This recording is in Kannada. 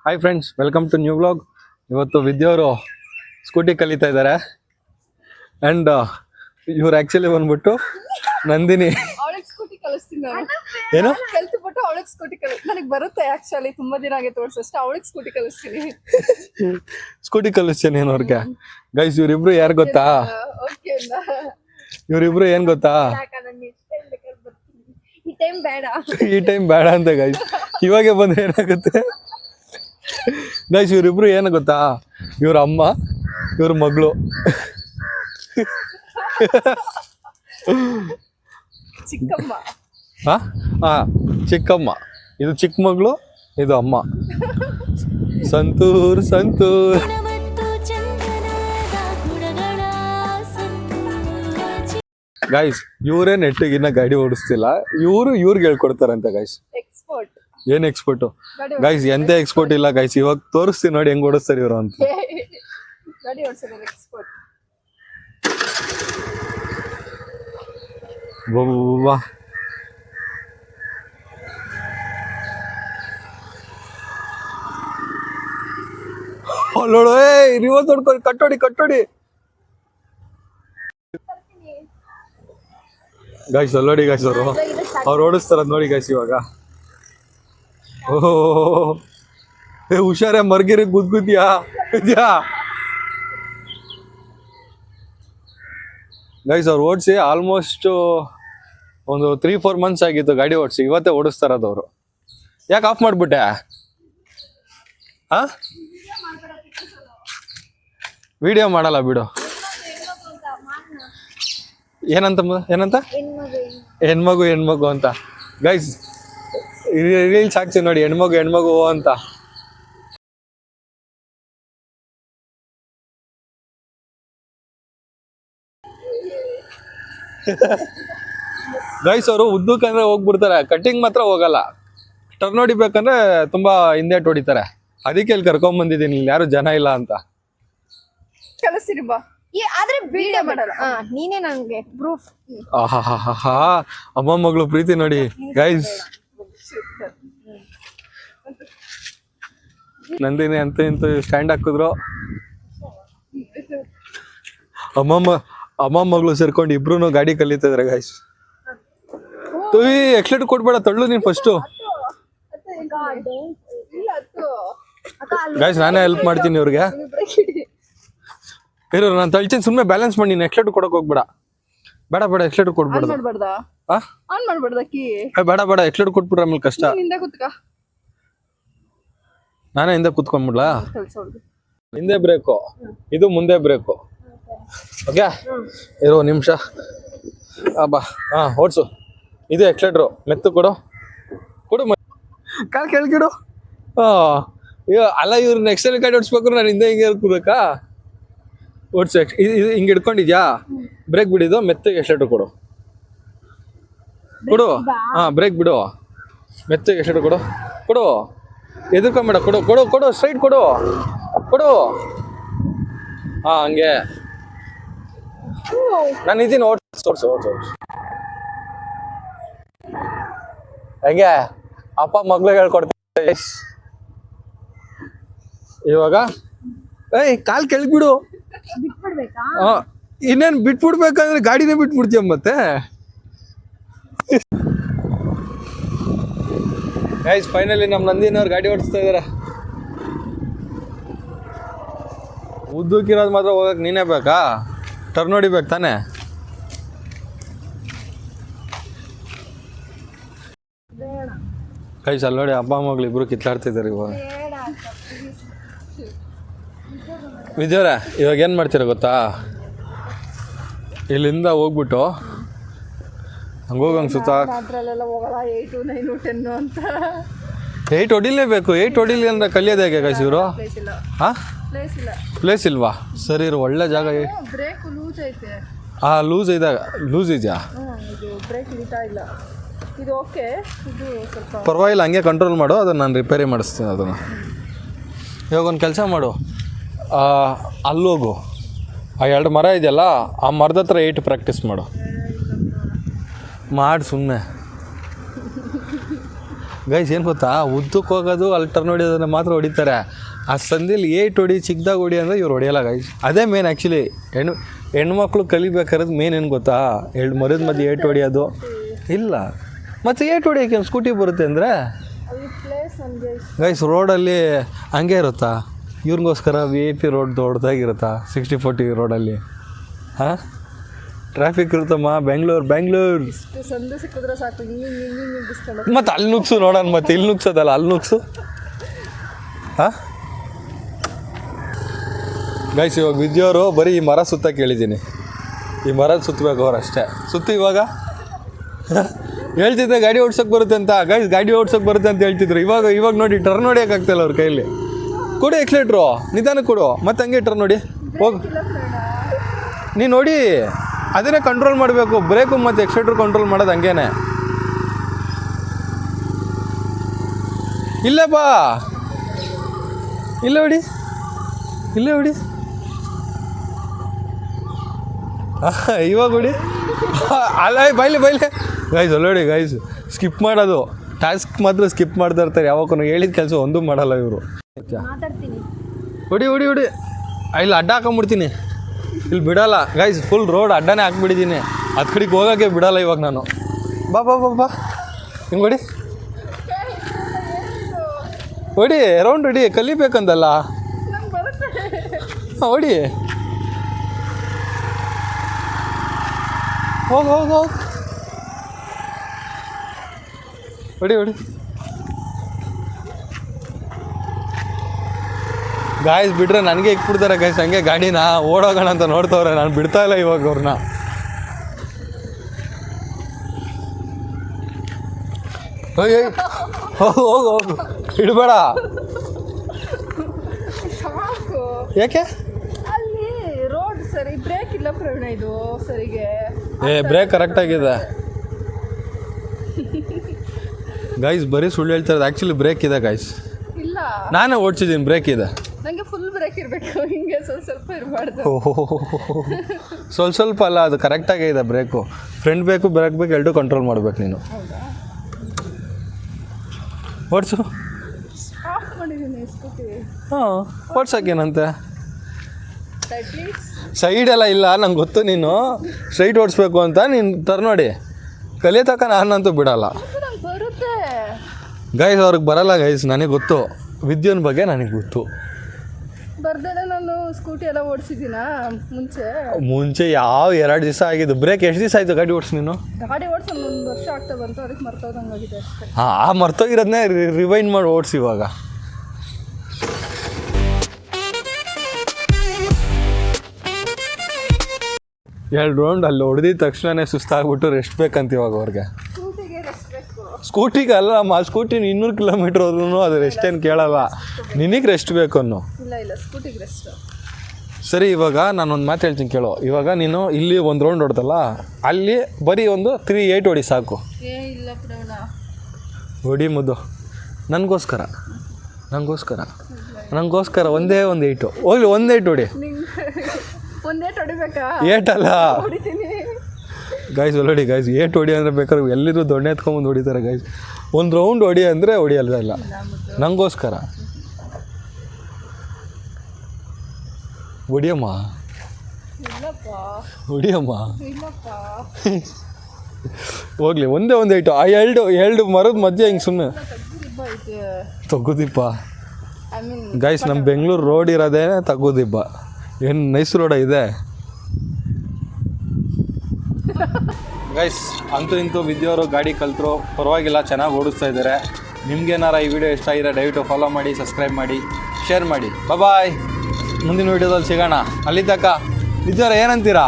Hi friends, welcome to new vlog. ಇವತ್ತು ವಿದ್ಯವರು ಸ್ಕೂಟಿ ಕಲಿತಾ ಇದ್ದಾರೆ. ಆ್ಯಂಡ್ ಇವ್ರು ಆ್ಯಕ್ಚುಲಿ ಬಂದ್ಬಿಟ್ಟು ನಂದಿನಿ. ಅವಳಿಗೆ ಸ್ಕೂಟಿ ಕಲಿಸ್ತೀನಿ ನಾನು. ಏನು ಕಲ್ತ್ಬಿಟ್ಟು ಅವಳಿಗೆ ಸ್ಕೂಟಿ ನನಗೆ ಬರುತ್ತೆ. ಆಕ್ಚುಲಿ ತುಂಬಾ ದಿನ ಆಗಿ ತೋರ್ಸಷ್ಟೇ. ಅವಳಿಗೆ ಸ್ಕೂಟಿ ಕಲಿಸ್ತೀನಿ. ಸ್ಕೂಟಿ ಕಲಿಸ್ತೀನಿ ಅವ್ರಿಗೆ. ಗೈಸ್, ಇವ್ರಿಬ್ರು ಯಾರು ಗೊತ್ತಾ? ಓಕೆ ಇವ್ರಿಬ್ರು ಏನ್ ಗೊತ್ತಾ? ಈ ಟೈಮ್ ಬೇಡ ಅಂತ ಗೈಸ್. ಇವಾಗೆ ಬಂದ್ರೆ ಏನಾಗುತ್ತೆ ಗೈಸ್? ಇವ್ರಿಬ್ರು ಏನು ಗೊತ್ತಾ? ಇವ್ರ ಅಮ್ಮ, ಇವ್ರ ಮಗಳು. ಚಿಕ್ಕಮ್ಮ. ಹಾ, ಚಿಕ್ಕಮ್ಮ. ಇದು ಚಿಕ್ಕ ಮಗಳು, ಇದು ಅಮ್ಮ. ಸಂತೂರ್ ಸಂತೂರ್. ಗೈಸ್, ಇವರೇ ನೆಟ್ಟಿಗಿನ್ನ ಗಾಡಿ ಓಡಿಸ್ತಿಲ್ಲ. ಇವ್ರಿಗೆ ಹೇಳ್ಕೊಡ್ತಾರಂತೆ ಗೈಸ್. ಎಕ್ಸ್ಪರ್ಟ್. ಏನ್ ಎಕ್ಸ್ಪರ್ಟ್ ಗೈಸ್? ಎಂತ ಎಕ್ಸ್ಪರ್ಟ್ ಇಲ್ಲ ಗೈಸ್. ಇವಾಗ ತೋರಿಸ್ತೀನಿ ನೋಡಿ ಹೆಂಗ್ ಓಡಿಸ್ತಾರೆ ಇವ್ರು ಅಂತ. ಗಾಡಿ ಓಡಿಸೋದು ಎಕ್ಸ್ಪರ್ಟ್. ವಾ, ಅಲ್ಲೋಡು, ರಿವರ್ಸ್ ಹೊಡ್ಕೊಂಡು ಕಟ್ಟೋಡಿ ಗೈಸ್. ಅಲ್ಲೋಡಿ ಗೈಸ್, ಅವ್ರು ಓಡಿಸ್ತಾರ ನೋಡಿ ಗೈಸ್ ಇವಾಗ. ಓಹೋ, ಹುಷಾರೇ, ಮರ್ಗಿರಿ ಗುದ್ಗುದ್ಯಾ ಗೈಸ್. ಅವ್ರು ಓಡಿಸಿ ಆಲ್ಮೋಸ್ಟ್ ಒಂದು 3-4 months ಆಗಿತ್ತು ಗಾಡಿ ಓಡಿಸಿ. ಇವತ್ತೇ ಓಡಿಸ್ತಾರದವ್ರು. ಯಾಕೆ ಆಫ್ ಮಾಡ್ಬಿಟ್ಟೆ? ವಿಡಿಯೋ ಮಾಡಲ್ಲ ಬಿಡು. ಏನಂತ ಹೆಣ್ಮಗು ಅಂತ ಗೈಸ್. ರೀಲ್ಸ್ ಹಾಕ್ಸಿ ನೋಡಿ, ಹೆಣ್ಮಗು ಅಂತ. ಗೈಸ್, ಅವರು ಉದ್ದಕ್ಕಂದ್ರೆ ಹೋಗ್ಬಿಡ್ತಾರೆ, ಕಟ್ಟಿಂಗ್ ಮಾತ್ರ ಹೋಗಲ್ಲ. ಟರ್ನ್ ಹೊಡಿಬೇಕಂದ್ರೆ ತುಂಬಾ ಹಿಂದೆ ಹೊಡಿತಾರೆ. ಅದಕ್ಕೆ ಇಲ್ಲಿ ಕರ್ಕೊಂಡ್ ಬಂದಿದ್ದೀನಿ, ಇಲ್ಲಿ ಯಾರು ಜನ ಇಲ್ಲ ಅಂತ. ಕಲಿಸ್ತೀನಿ ಬಾ. ಆದ್ರೆ ವಿಡಿಯೋ ಮಾಡಲ್ಲ. ನೀನೇ ನಂಗೆ ಪ್ರೂಫ್. ಆಹಾ, ಅಮ್ಮ ಮಗಳು ಪ್ರೀತಿ ನೋಡಿ ಗೈಸ್. ನಂದಿನಿ ಅಂತ ಇಂತ ಸ್ಟ್ಯಾಂಡ್ ಹಾಕಿದ್ರು. ಅಮ್ಮ ಮಗಳು ಸೇರ್ಕೊಂಡು ಇಬ್ರು ಗಾಡಿ ಕಲಿತಿದ್ರೆ ಗೈಸ್. ಎಕ್ಸ್ಲೇಟ್ ಕೊಡ್ಬೇಡ, ತಳ್ಳು ನೀನ್ ಫಸ್ಟು. ಗೈಸ್, ನಾನೇ ಹೆಲ್ಪ್ ಮಾಡ್ತೀನಿ ಇವ್ರಿಗೆ. ಇರೋ, ನಾನು ತಳ್ತೀನಿ, ಸುಮ್ಮನೆ ಬ್ಯಾಲೆನ್ಸ್ ಮಾಡಿ. ನೀನು ಎಕ್ಸ್ಲೇಟ್ ಕೊಡಕ್ ಹೋಗ್ಬೇಡ. ಬೇಡ, ಎಕ್ಸ್ಲೇಟ್ ಕೊಡ್ಬೇಡ. ಬೇಡ, ಎಕ್ಸ್ಲೇಟ್ ಕೊಟ್ಬಿಡ್ರೆ ಆಮೇಲೆ ಕಷ್ಟ. ನಾನೇ ಹಿಂದೆ ಕುತ್ಕೊಂಡ್ಬಿಡ್ಲಾ? ಹಿಂದೆ ಬ್ರೇಕು, ಇದು ಮುಂದೆ ಬ್ರೇಕು. ಓಕೆ, ಇರೋ ನಿಮಿಷ. ಬಾ, ಓಡ್ಸು. ಇದು ಎಕ್ಸ್ಲೇಟ್ರು, ಮೆತ್ತು ಕೊಡು. ಕಾಲ್ ಕೆಳಗಿಡು. ಅಲ್ಲ, ಇವ್ರು ನೆಕ್ಸ್ಟ್ ಗಾಡಿ ಓಡಿಸ್ಬೇಕು, ನಾನು ಹಿಂದೆ ಹಿಂಗೆ ಹೇಳ್ಕೊಬೇಕಾ? ಓಡ್ಸು. ಹಿಂಗೆ ಹಿಡ್ಕೊಂಡಿದ್ಯಾ? ಬ್ರೇಕ್ ಬಿಡಿದು, ಮೆತ್ತಗೆ ಎಕ್ಸ್ಲೇಟ್ರು ಕೊಡು. ಬ್ರೇಕ್ ಬಿಡು, ಮೆತ್ತಗೆ ಎಕ್ಸ್ಲೇಟ್ರು ಕೊಡು. ಎದುರ್ಕೊಂಬೇಡ, ಕೊಡು, ಸ್ಟ್ರೈಟ್ ಕೊಡು. ಹಂಗೆ. ನಾನು ಇದೀನಿ, ಓಡ್ಸು. ಹೆಂಗೆ ಅಪ್ಪ ಮಗ್ಳಿಗೆ ಹೇಳ್ಕೊಡ್ತಾರೆ. ಇವಾಗ ಕಾಲ್ ಕೆಳಗ್ಬಿಡು. ಇನ್ನೇನ್ ಬಿಟ್ಬಿಡ್ಬೇಕಂದ್ರೆ ಗಾಡಿನೇ ಬಿಟ್ಬಿಡ್ತೀಯ ಮತ್ತೆ. ಗೈಸ್, ಫೈನಲಿ ನಮ್ಮ ನಂದಿನವ್ರು ಗಾಡಿ ಓಡಿಸ್ತಾ ಇದಾರೆ. ಉದ್ದಕ್ಕಿರೋದು ಮಾತ್ರ ಹೋಗಕ್ ನೀನೇ ಬೇಕಾ? ಟರ್ನ್ ಹೊಡಿಬೇಕು ತಾನೆ? ಗೈಸ್, ಅಲ್ಲಿ ನೋಡಿ, ಅಪ್ಪ ಮಗಳು ಇಬ್ರು ಕಿತ್ತಾಡ್ತಿದ್ದಾರೆ ಇವಾಗ. ವಿದ್ಯವ್ರೆ, ಇವಾಗ ಏನು ಮಾಡ್ತೀರ ಗೊತ್ತಾ? ಇಲ್ಲಿಂದ ಹೋಗ್ಬಿಟ್ಟು ಹಂಗೋಗಂಗೆ ಸುತ್ತ 8 ಹೊಡಿಲೇಬೇಕು. 8 ಹೊಡಿಲಿ ಅಂದ್ರೆ ಕಲಿಯೋದು ಹೇಗೆ ಗೈಸ್ ಇವರು? ಪ್ಲೇಸ್ ಇಲ್ವಾ? ಸರಿ ಇರು, ಒಳ್ಳೆ ಜಾಗ. ಲೂಸ್ ಇದೆಯಾ? ಪರವಾಗಿಲ್ಲ, ಹಂಗೆ ಕಂಟ್ರೋಲ್ ಮಾಡು. ಅದನ್ನು ನಾನು ರಿಪೇರಿ ಮಾಡಿಸ್ತೀನಿ. ಅದನ್ನು ಇವಾಗ ಒಂದು ಕೆಲಸ ಮಾಡು, ಅಲ್ಲೋಗು. ಆ 2 ಮರ ಇದೆಯಲ್ಲ, ಆ ಮರದ ಹತ್ರ 8 ಪ್ರಾಕ್ಟೀಸ್ ಮಾಡು. ಸುಮ್ಮನೆ ಗೈಸ್ ಏನು ಗೊತ್ತಾ, ಉದ್ದಕ್ಕೆ ಹೋಗೋದು ಅಲ್ಲಿ ಟರ್ನ್ ಹೊಡಿಯೋದನ್ನ ಮಾತ್ರ ಹೊಡಿತಾರೆ. ಆ ಸಂದಿಲಿ ಏಟ್ ಹೊಡಿ ಚಿಕ್ಕದಾಗ ಹೊಡಿ ಅಂದರೆ ಇವ್ರು ಹೊಡೆಯಲ್ಲ ಗೈಸ್. ಅದೇ ಮೇನ್ ಆ್ಯಕ್ಚುಲಿ ಹೆಣ್ಮಕ್ಳು ಕಲಿಬೇಕಾಗಿರೋದು ಮೇನ್ ಏನು ಗೊತ್ತಾ, ಮರದ ಮಧ್ಯೆ ಏಟ್ ಹೊಡಿಯೋದು ಇಲ್ಲ. ಮತ್ತು ಏಟ್ ಹೊಡಿಯೋಕೆ ಸ್ಕೂಟಿ ಬರುತ್ತೆ ಅಂದರೆ ಗೈಸ್ ರೋಡಲ್ಲಿ ಹಂಗೆ ಇರುತ್ತಾ, ಇವ್ರಿಗೋಸ್ಕರ VIP ರೋಡ್ ದೊಡ್ಡದಾಗಿರುತ್ತಾ 60-40 ರೋಡಲ್ಲಿ? ಹಾಂ, ಟ್ರಾಫಿಕ್ ಇರುತ್ತಮ್ಮ. ಬೆಂಗಳೂರು ಸಂದು ಸಿಕ್ಕಿದ್ರೆ ಸಾಕು, ಮತ್ತು ಅಲ್ಲಿ ನುಗ್ಸು ನೋಡೋಣ, ಮತ್ತೆ ಇಲ್ಲಿ ನುಗ್ಸೋದಲ್ಲ, ಅಲ್ಲಿ ನುಗ್ಸು. ಹಾಂ ಗೈಸ್, ಇವಾಗ ವಿದ್ಯೋರು ಬರೀ ಈ ಮರ ಸುತ್ತ ಕೇಳಿದ್ದೀನಿ, ಈ ಮರ ಸುತ್ತಬೇಕು ಅವ್ರು ಅಷ್ಟೇ. ಸುತ್ತು ಇವಾಗ ಹೇಳ್ತಿದ್ದೆ ಗಾಡಿ ಓಡ್ಸೋಕೆ ಬರುತ್ತೆ ಅಂತ. ಗೈಸ್ ಗಾಡಿ ಓಡ್ಸೋಕೆ ಬರುತ್ತೆ ಅಂತ ಹೇಳ್ತಿದ್ರು, ಇವಾಗ ನೋಡಿ ಟರ್ನ್ ಹೊಡಿಯೋಕ್ಕಾಗ್ತಾಯಿಲ್ಲ ಅವ್ರ ಕೈಯಲ್ಲಿ. ಕೊಡು ಎಕ್ಸ್ಲೇಟ್ರು, ನಿಧಾನಕ್ಕೆ ಕೊಡು, ಮತ್ತೆ ಹಂಗೆ ಟರ್ನ್ ನೋಡಿ ಹೋಗು. ನೀನು ನೋಡಿ ಅದನ್ನೇ ಕಂಟ್ರೋಲ್ ಮಾಡಬೇಕು, ಬ್ರೇಕು ಮತ್ತು ಎಕ್ಸ್ಲೇಟ್ರ್ ಕಂಟ್ರೋಲ್ ಮಾಡೋದು ಹಂಗೇನೆ. ಇಲ್ಲೇ ಬಾ, ಇಲ್ಲೇ ಹೊಡಿ, ಇಲ್ಲೇ ಹೊಡಿ, ಇವಾಗ ಹೊಡಿ. ಅಲ್ಲ ಬೈಲೆ ಗೈಸ್ ಅಲ್ಲೋಡಿ ಗೈಸ್, ಸ್ಕಿಪ್ ಮಾಡೋದು ಟಾಸ್ಕ್ ಮಾತ್ರ ಸ್ಕಿಪ್ ಮಾಡ್ತಾ ಇರ್ತಾರೆ. ಯಾವಾಗ ಹೇಳಿದ ಕೆಲಸ ಒಂದೂ ಮಾಡಲ್ಲ ಇವರು. ಹೊಡಿ ಇಲ್ಲಿ ಅಡ್ಡ ಹಾಕೊಂಬಿಡ್ತೀನಿ, ಇಲ್ಲಿ ಬಿಡಲ್ಲ ಗೈಸ್. ಫುಲ್ ರೋಡ್ ಅಡ್ಡನೇ ಹಾಕ್ಬಿಟ್ಟಿದ್ದೀನಿ, ಅದು ಕಡೆಗೆ ಹೋಗೋಕ್ಕೆ ಬಿಡಲ್ಲ ಇವಾಗ ನಾನು. ಬಾ ಹಿಂಗೆ ಹೊಡಿ ರೌಂಡ್ ಹೊಡಿ, ಕಲಿಬೇಕಂದಲ್ಲ. ಹೊಡಿ, ಹೋಗು ಹೊಡಿ ಗಾಯ್ಸ್. ಬಿಡ್ರೆ ನನಗೆ ಇಕ್ಬಿಡ್ತಾರೆ ಗೈಸ್ ಹಂಗೆ ಗಾಡಿನ. ಓಡೋಗೋಣ ಅಂತ ನೋಡ್ತವ್ರೆ, ನಾನು ಬಿಡ್ತಾ ಇಲ್ಲ ಇವಾಗ ಅವ್ರನ್ನ. ಹೋಗು ಇಡಬೇಡ. ಯಾಕೆ ಅಲ್ಲಿ ರೋಡ್ ಸರಿ ಬ್ರೇಕ್ ಇಲ್ಲ ಪ್ರವೀಣ, ಇದು ಸರಿಗೆ ಬ್ರೇಕ್ ಕರೆಕ್ಟಾಗಿದೆ ಗೈಸ್. ಬರೀ ಸುಳ್ಳು ಹೇಳ್ತಾರೆ, ಆ್ಯಕ್ಚುಲಿ ಬ್ರೇಕ್ ಇದೆ ಗೈಸ್. ಇಲ್ಲ ನಾನೇ ಓಡಿಸಿದ್ದೀನಿ, ಬ್ರೇಕ್ ಇದೆ. ನನಗೆ ಫುಲ್ ಬ್ರೇಕ್ ಇರಬೇಕು, ಹಿಂಗೆ ಸ್ವಲ್ಪ ಇರಬಾರ್ದು. ಸ್ವಲ್ಪ ಅಲ್ಲ, ಅದು ಕರೆಕ್ಟಾಗೇ ಇದೆ ಬ್ರೇಕು. ಫ್ರಂಟ್ ಬೇಕು ಬ್ರೇಕ್ ಬೇಕು ಎರಡೂ ಕಂಟ್ರೋಲ್ ಮಾಡ್ಬೇಕು ನೀನು. ಓಡಿಸು. ಆಫ್ ಮಾಡಿದ್ದೀನಿ ಸ್ಕೂಟಿ. ಹಾಂ, ಓಡ್ಸೋಕ್ಕೇನಂತೆ, ಸೈಡೆಲ್ಲ ಇಲ್ಲ. ನಂಗೆ ಗೊತ್ತು ನೀನು ಸ್ಟ್ರೈಟ್ ಓಡಿಸ್ಬೇಕು ಅಂತ. ನೀನು ನೋಡಿ ಕಲಿಯತಕ್ಕ ನಾನಂತೂ ಬಿಡಲ್ಲ ಬರುತ್ತೆ ಗೈಸ್. ಅವ್ರಿಗೆ ಬರಲ್ಲ ಗೈಸ್, ನನಗೆ ಗೊತ್ತು. ವಿದ್ಯುನ್ ಬಗ್ಗೆ ನನಗೆ ಗೊತ್ತು. ಬರ್ದೇನೆ ನಾನು ಸ್ಕೂಟಿ ಎಲ್ಲ ಓಡಿಸಿದ್ದೀನ ಮುಂಚೆ ಯಾವ 2 ದಿವಸ ಆಗಿದ್ದು. ಬ್ರೇಕ್ ಎಷ್ಟು ದಿವಸ ಆಯಿತು ಗಾಡಿ ಓಡಿಸಿ ನೀನು? ಗಾಡಿ ಓಡಿಸಿ 1 ವರ್ಷ ಆಗ್ತಾ ಬಂತು, ಅದಕ್ಕೆ ಮರ್ತೋದಂಗಾಗಿದೆ ಅಷ್ಟೇ. ಹಾಂ, ಮರ್ತೋಗಿರೋದನ್ನೇ ರಿವೈಂಡ್ ಮಾಡಿ ಓಡಿಸಿ ಇವಾಗ. ಎರಡು ರೌಂಡ್ ಅಲ್ಲಿ ಹೊಡೆದಿದ ತಕ್ಷಣ ಸುಸ್ತಾಗ್ಬಿಟ್ಟು ರೆಸ್ಟ್ ಬೇಕಂತ ಇವಾಗ ಅವ್ರಿಗೆ. ಸ್ಕೂಟಿಗೆ ಅಲ್ಲಮ್ಮ, ಸ್ಕೂಟಿ 200 ಕಿಲೋಮೀಟ್ರ್ ಹೋದ್ರೂ ಅದು ರೆಸ್ಟ್ ಏನು ಕೇಳಲ್ಲ. ನಿನಗೆ ರೆಸ್ಟ್ ಬೇಕು ಅನ್ನೋ. ಇಲ್ಲ ಸ್ಕೂಟಿಗೆ ರೆಸ್ಟ್. ಸರಿ, ಇವಾಗ ನಾನೊಂದು ಮಾತು ಹೇಳ್ತೀನಿ ಕೇಳೋ. ಇವಾಗ ನೀನು ಇಲ್ಲಿ 1 ರೌಂಡ್ ಹೊಡ್ದಲ್ಲ, ಅಲ್ಲಿ ಬರೀ ಒಂದು 3-8 ಹೊಡಿ ಸಾಕು. ಇಲ್ಲ ಪ್ರವೀಣ, ಹೊಡಿ ಮುದ್ದು, ನನಗೋಸ್ಕರ ಒಂದೇ 8 ಹೋಗ್ಲಿ. 1 8 ಹೊಡಿ. ಒಂದೇ ಹೊಡಿಬೇಕಾ? 8 ಅಲ್ಲ ಹೊಡಿತೀನಿ ಗೈಸ್. ಹೊಡಿ ಗೈಸ್, 8 ಹೊಡಿ ಅಂದರೆ ಬೇಕಾದ್ರೆ ಎಲ್ಲಿದ್ರು ದೊಣ್ಣೆ ಎತ್ಕೊಂಬಂದು ಹೊಡಿತಾರೆ ಗೈಸ್. 1 ರೌಂಡ್ ಹೊಡಿ ಅಂದರೆ ಹೊಡಿಯಲ್ಲ, ನನಗೋಸ್ಕರ ಹೊಡಿಯಮ್ಮ. ಹೋಗ್ಲಿ, ಒಂದೇ 8. ಆ ಎರಡು ಮರದ ಮಧ್ಯೆ ಹಿಂಗೆ ಸುಮ್ಮನೆ ತಗ್ಗುದಿಪ್ಪ ಗೈಸ್. ನಮ್ಮ ಬೆಂಗಳೂರು ರೋಡ್ ಇರೋದೇನೆ ತಗ್ಗುದಿಬ್ಬ. ಏನು ನೈಸ್ ರೋಡ ಇದೆ ಗೈಸ್. ಅಂತೂ ಇಂತೂ ವಿದ್ಯೋರು ಗಾಡಿ ಕಲ್ತರು, ಪರವಾಗಿಲ್ಲ, ಚೆನ್ನಾಗಿ ಓಡಿಸ್ತಾ ಇದ್ದಾರೆ. ನಿಮ್ಗೇನಾರ ಈ ವಿಡಿಯೋ ಇಷ್ಟ ಆಗಿದ್ರೆ ದಯವಿಟ್ಟು ಫಾಲೋ ಮಾಡಿ, ಸಬ್ಸ್ಕ್ರೈಬ್ ಮಾಡಿ, ಶೇರ್ ಮಾಡಿ. ಬಾಯ್. ಮುಂದಿನ ವಿಡಿಯೋದಲ್ಲಿ ಸಿಗೋಣ. ಅಲ್ಲಿ ತನಕ ವಿದ್ಯೋರ ಏನಂತೀರಾ?